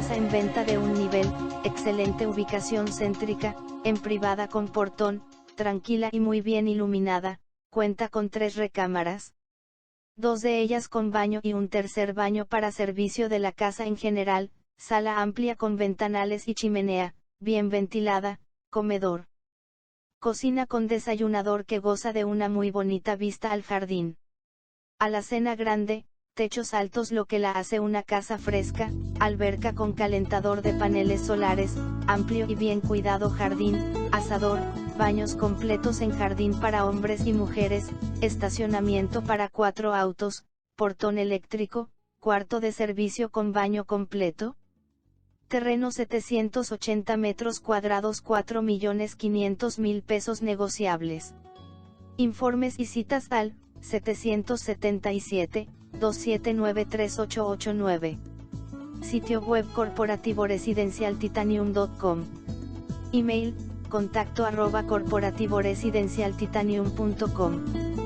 casa en venta de un nivel, excelente ubicación céntrica, en privada con portón, tranquila y muy bien iluminada, cuenta con 3 recámaras. 2 de ellas con baño y un tercer baño para servicio de la casa en general, sala amplia con ventanales y chimenea, bien ventilada, comedor. Cocina con desayunador que goza de una muy bonita vista al jardín. Alacena grande, techos altos lo que la hace una casa fresca, alberca con calentador de paneles solares, amplio y bien cuidado jardín, asador, baños completos en jardín para hombres y mujeres, estacionamiento para 4 autos, portón eléctrico, cuarto de servicio con baño completo. Terreno 780 metros cuadrados, 4.500.000 pesos negociables. Informes y citas al 777-279-3889. Sitio web corporativoresidencialtitanium.com. Email, contacto @corporativoresidencialtitanium.com.